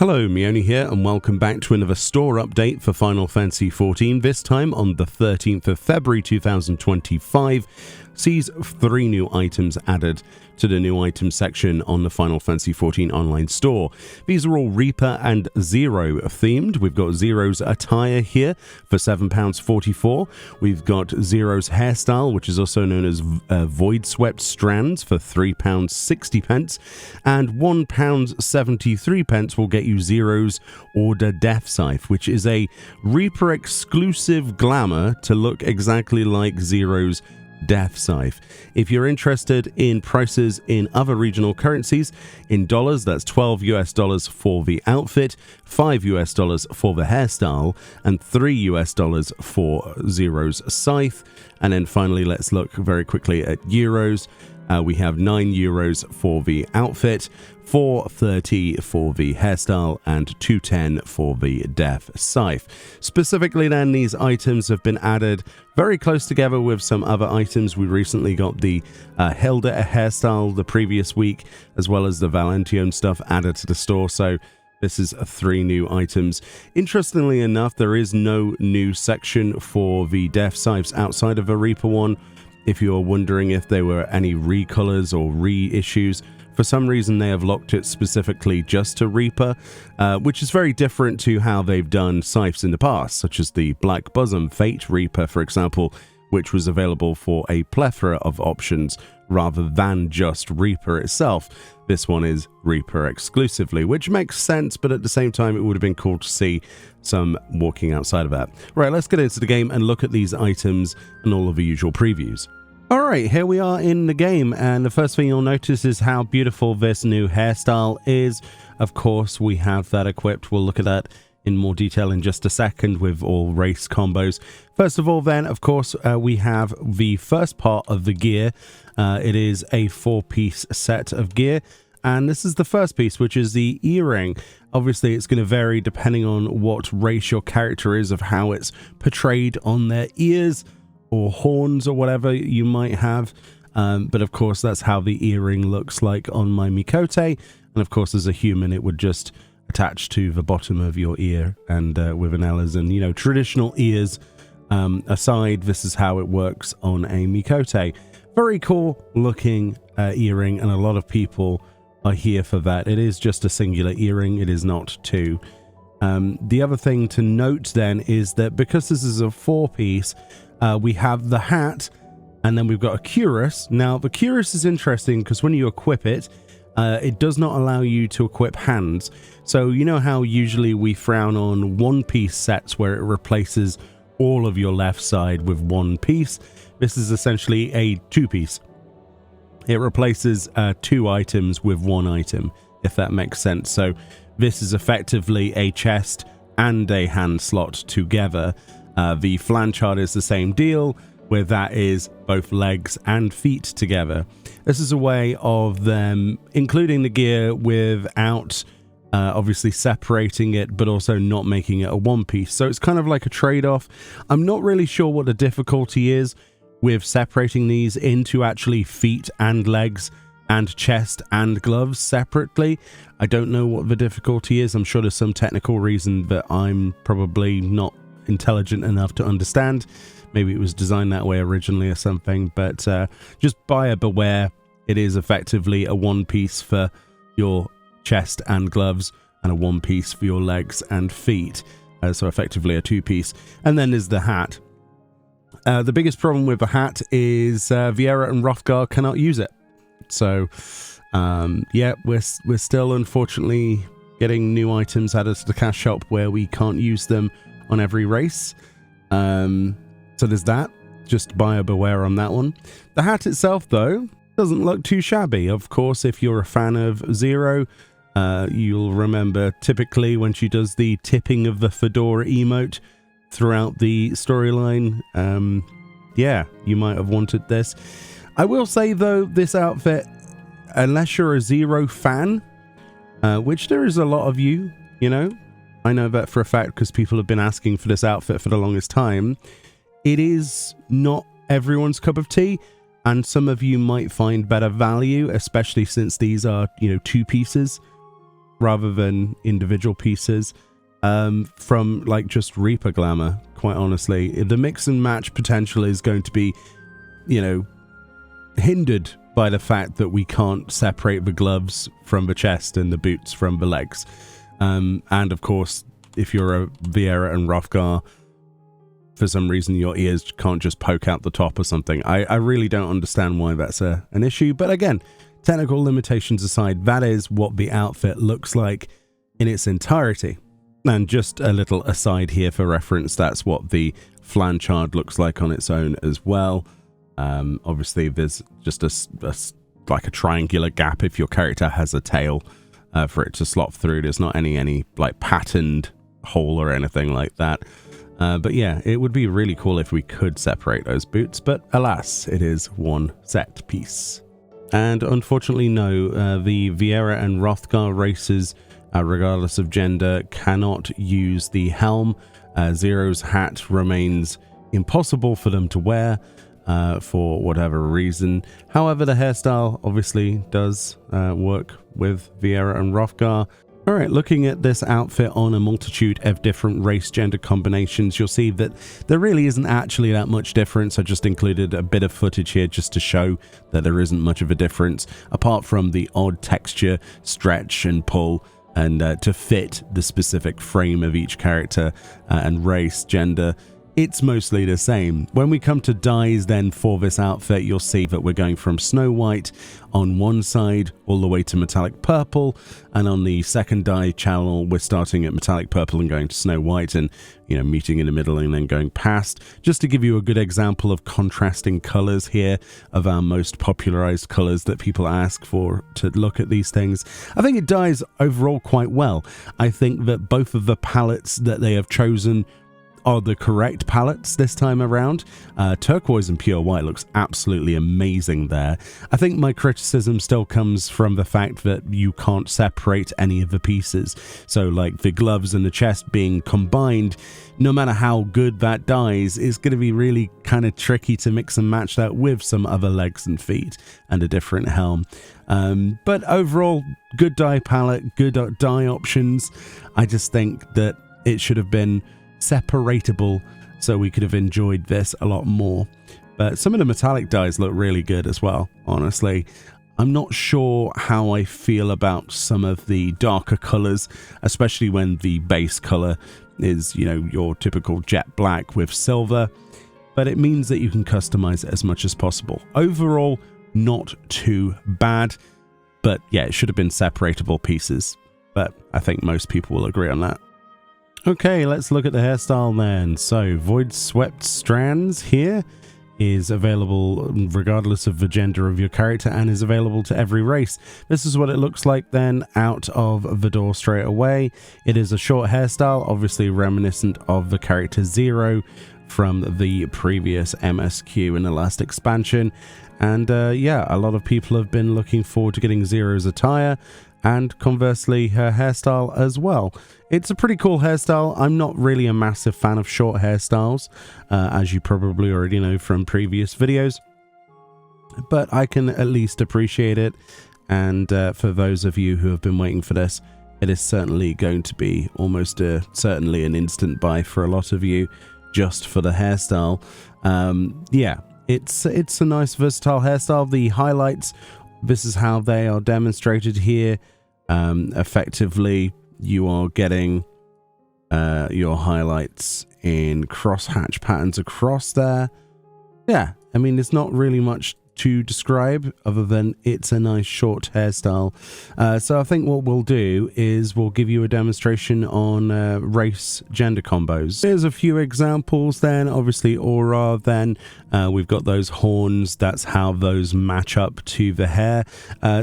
Hello, Meoni here, and welcome back to another store update for Final Fantasy XIV, this time on the 13th of February 2025. Sees 3 new items added to the new items section on the Final Fantasy XIV online store. These are all Reaper and Zero themed. We've got Zero's attire here for £7.44. We've got Zero's hairstyle, which is also known as Voidswept Strands, for £3.60, and £1.73 will get you Zero's Order Death Scythe, which is a Reaper exclusive glamour to look exactly like Zero's Death Scythe. If you're interested in prices in other regional currencies, in dollars, that's $12 for the outfit, $5 for the hairstyle, and $3 for Zero's Scythe. And then finally, let's look very quickly at euros. We have €9 for the outfit, $4.30 for the hairstyle, and $2.10 for the Death Scythe. Specifically then, these items have been added very close together with some other items. We recently got the Hilda hairstyle the previous week, as well as the Valentione stuff added to the store, so this is 3 new items. Interestingly enough, there is no new section for the Death Scythes outside of the Reaper one. If you're wondering if there were any recolors or reissues, for some reason they have locked it specifically just to Reaper, which is very different to how they've done scythes in the past, such as the Black Bosom Fate Reaper, for example, which was available for a plethora of options rather than just Reaper itself. This one is Reaper exclusively, which makes sense, but at the same time it would have been cool to see some walking outside of that. Right, let's get into the game and look at these items and all of the usual previews. Alright, here we are in the game, and the first thing you'll notice is how beautiful this new hairstyle is. Of course, we have that equipped. We'll look at that in more detail in just a second with all race combos. First of all then, of course, we have the first part of the gear. It is a 4-piece set of gear, and this is the first piece, which is the earring. Obviously, it's going to vary depending on what race your character is, of how it's portrayed on their ears or horns or whatever you might have. But of course, that's how the earring looks like on my Mikote. And of course, as a human, it would just attach to the bottom of your ear, and with an Ehlers, and you know, traditional ears aside, this is how it works on a Mikote. Very cool looking earring, and a lot of people are here for that. It is just a singular earring, it is not 2. The other thing to note then is that because this is a 4-piece, we have the hat, and then we've got a cuirass. Now, the cuirass is interesting because when you equip it, it does not allow you to equip hands. So you know how usually we frown on 1-piece sets where it replaces all of your left side with 1 piece. This is essentially a 2-piece. It replaces 2 items with 1 item, if that makes sense. So this is effectively a chest and a hand slot together. The flanchard is the same deal, where that is both legs and feet together. This is a way of them including the gear without obviously separating it, but also not making it a 1-piece. So it's kind of like a trade-off. I'm not really sure what the difficulty is with separating these into actually feet and legs and chest and gloves separately. I don't know what the difficulty is. I'm sure there's some technical reason that I'm probably not intelligent enough to understand. Maybe it was designed that way originally or something, but just buyer beware. It is effectively a 1-piece for your chest and gloves, and a 1-piece for your legs and feet, so effectively a 2-piece. And then there's the hat. The biggest problem with the hat is Viera and Hrothgar cannot use it. So yeah, we're still unfortunately getting new items added to the cash shop where we can't use them on every race. So there's that. Just buyer beware on that one. The hat itself, though, doesn't look too shabby. Of course, if you're a fan of Zero, you'll remember typically when she does the tipping of the fedora emote throughout the storyline. Yeah, you might have wanted this. I will say, though, this outfit, unless you're a Zero fan, which there is a lot of you, you know, I know that for a fact because people have been asking for this outfit for the longest time. It is not everyone's cup of tea, and some of you might find better value, especially since these are, you know, 2 pieces. rather than individual pieces from like just Reaper Glamour, quite honestly. The mix and match potential is going to be, you know, hindered by the fact that we can't separate the gloves from the chest and the boots from the legs. And of course, if you're a Viera and Hrothgar, for some reason your ears can't just poke out the top or something. I really don't understand why that's an issue. But again, technical limitations aside, that is what the outfit looks like in its entirety. And just a little aside here for reference, that's what the flanchard looks like on its own as well. Obviously, there's just like a triangular gap if your character has a tail for it to slot through. There's not any like patterned hole or anything like that. But yeah, it would be really cool if we could separate those boots, but alas, it is one set piece. And unfortunately, no, the Viera and Hrothgar races, regardless of gender, cannot use the helm. Zero's hat remains impossible for them to wear for whatever reason. However, the hairstyle obviously does work with Viera and Hrothgar. Alright, looking at this outfit on a multitude of different race gender combinations, you'll see that there really isn't actually that much difference. I just included a bit of footage here just to show that there isn't much of a difference, apart from the odd texture, stretch and pull, and to fit the specific frame of each character and race, gender. It's mostly the same. When we come to dyes then for this outfit, you'll see that we're going from Snow White on one side all the way to metallic purple, and on the second dye channel we're starting at metallic purple and going to Snow White, and you know, meeting in the middle and then going past, just to give you a good example of contrasting colors here of our most popularized colors that people ask for to look at these things. I think it dyes overall quite well. I think that both of the palettes that they have chosen are the correct palettes this time around. Turquoise and pure white looks absolutely amazing there. I think my criticism still comes from the fact that you can't separate any of the pieces. So like the gloves and the chest being combined, no matter how good that dyes, is going to be really kind of tricky to mix and match that with some other legs and feet and a different helm. But overall, good dye palette, good dye options. I just think that it should have been separatable so we could have enjoyed this a lot more. But some of the metallic dyes look really good as well, honestly. I'm not sure how I feel about some of the darker colors, especially when the base color is, you know, your typical jet black with silver, but it means that you can customize it as much as possible. Overall, not too bad, but yeah, it should have been separatable pieces, but I think most people will agree on that. Okay, let's look at the hairstyle then. So, Voidswept Strands here is available regardless of the gender of your character and is available to every race. This is what it looks like then out of the door straight away. It is a short hairstyle, obviously reminiscent of the character Zero from the previous MSQ in the last expansion. And yeah, a lot of people have been looking forward to getting Zero's attire, and conversely her hairstyle as well. It's a pretty cool hairstyle. I'm not really a massive fan of short hairstyles, as you probably already know from previous videos, but I can at least appreciate it. And for those of you who have been waiting for this, it is certainly going to be almost certainly an instant buy for a lot of you just for the hairstyle. Yeah, it's a nice versatile hairstyle. The highlights, this is how they are demonstrated here. Effectively, you are getting your highlights in crosshatch patterns across there. Yeah, I mean, there's not really much to describe other than it's a nice short hairstyle. So I think what we'll do is we'll give you a demonstration on race gender combos. Here's a few examples then. Obviously aura, then we've got those horns. That's how those match up to the hair.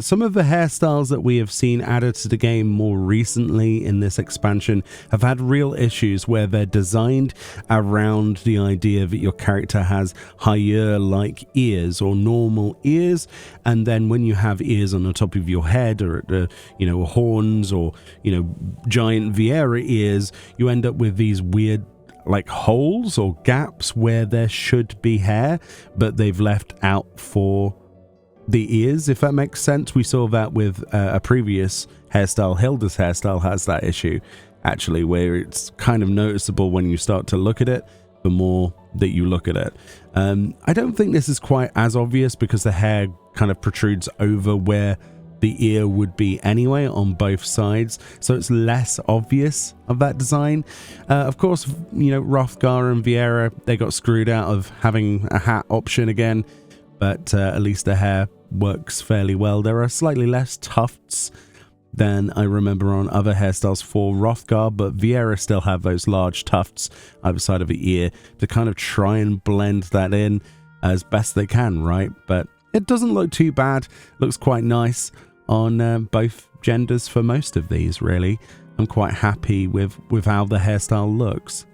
Some of the hairstyles that we have seen added to the game more recently in this expansion have had real issues where they're designed around the idea that your character has higher-like ears or normal ears, and then when you have ears on the top of your head or at the, you know, horns or, you know, giant Viera ears, you end up with these weird like holes or gaps where there should be hair, but they've left out for the ears, if that makes sense. We saw that with a previous hairstyle. Hilda's hairstyle has that issue, actually, where it's kind of noticeable when you start to look at it, the more that you look at it. I don't think this is quite as obvious because the hair kind of protrudes over where the ear would be anyway on both sides, so it's less obvious of that design. Of course, you know, Hrothgar and Viera, they got screwed out of having a hat option again, but at least the hair works fairly well. There are slightly less tufts than I remember on other hairstyles for Hrothgar, but Viera still have those large tufts either side of the ear to kind of try and blend that in as best they can, right? But it doesn't look too bad. Looks quite nice on both genders for most of these, really. I'm quite happy with how the hairstyle looks.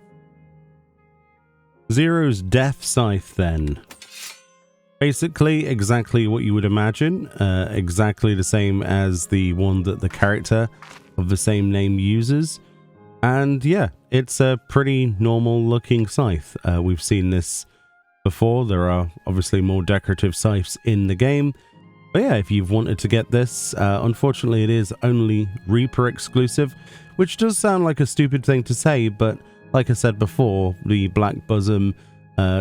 Zero's Death Scythe then. Basically exactly what you would imagine, exactly the same as the one that the character of the same name uses. And yeah, it's a pretty normal looking scythe. We've seen this before. There are obviously more decorative scythes in the game. But yeah, if you've wanted to get this, unfortunately it is only Reaper exclusive, which does sound like a stupid thing to say, but like I said before, the Black Bosom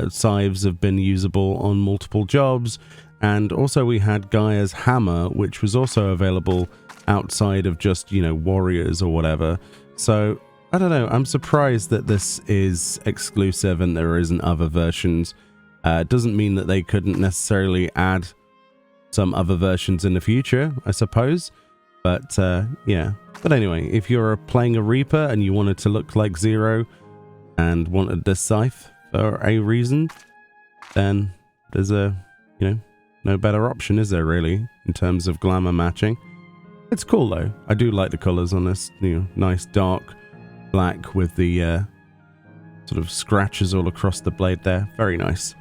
scythes have been usable on multiple jobs, and also we had Gaia's Hammer, which was also available outside of just, you know, warriors or whatever. So, I don't know, I'm surprised that this is exclusive and there isn't other versions. It doesn't mean that they couldn't necessarily add some other versions in the future, I suppose. But yeah. But anyway, if you're playing a Reaper and you wanted to look like Zero and wanted this scythe for a reason, then there's no better option, is there, really, in terms of glamour matching. It's cool though. I do like the colors on this, you know, nice dark black with the sort of scratches all across the blade there. Very nice.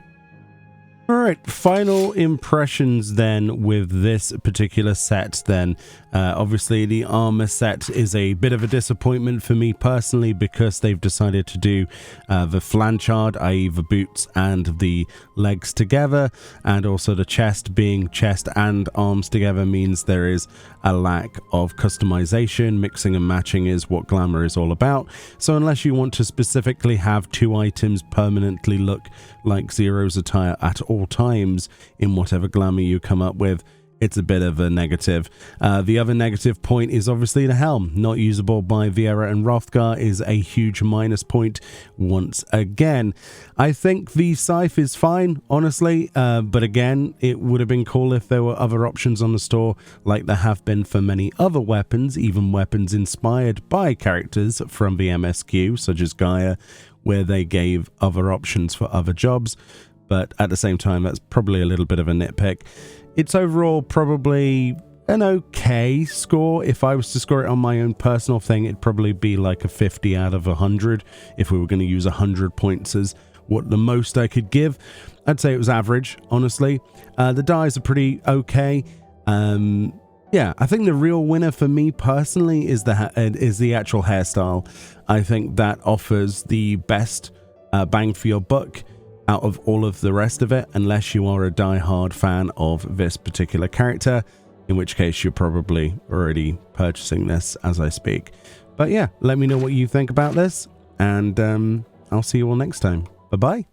Alright, final impressions then with this particular set then. Obviously the armor set is a bit of a disappointment for me personally because they've decided to do the flanchard, i.e. the boots and the legs together, and also the chest being chest and arms together means there is a lack of customization. Mixing and matching is what glamour is all about. So unless you want to specifically have two items permanently look like Zero's attire at all times in whatever glamour you come up with, it's a bit of a negative. The other negative point is obviously the helm. Not usable by Viera and Hrothgar is a huge minus point once again. I think the scythe is fine, honestly, but again, it would have been cool if there were other options on the store like there have been for many other weapons, even weapons inspired by characters from the MSQ, such as Gaia, where they gave other options for other jobs. But at the same time, that's probably a little bit of a nitpick. It's overall probably an okay score. If I was to score it on my own personal thing, it'd probably be like a 50 out of 100. If we were going to use 100 points as what the most I could give, I'd say it was average, honestly. The dyes are pretty okay. Yeah, I think the real winner for me personally is the actual hairstyle. I think that offers the best bang for your buck out of all of the rest of it, unless you are a die-hard fan of this particular character, in which case you're probably already purchasing this as I speak. But yeah, let me know what you think about this, and I'll see you all next time. Bye-bye.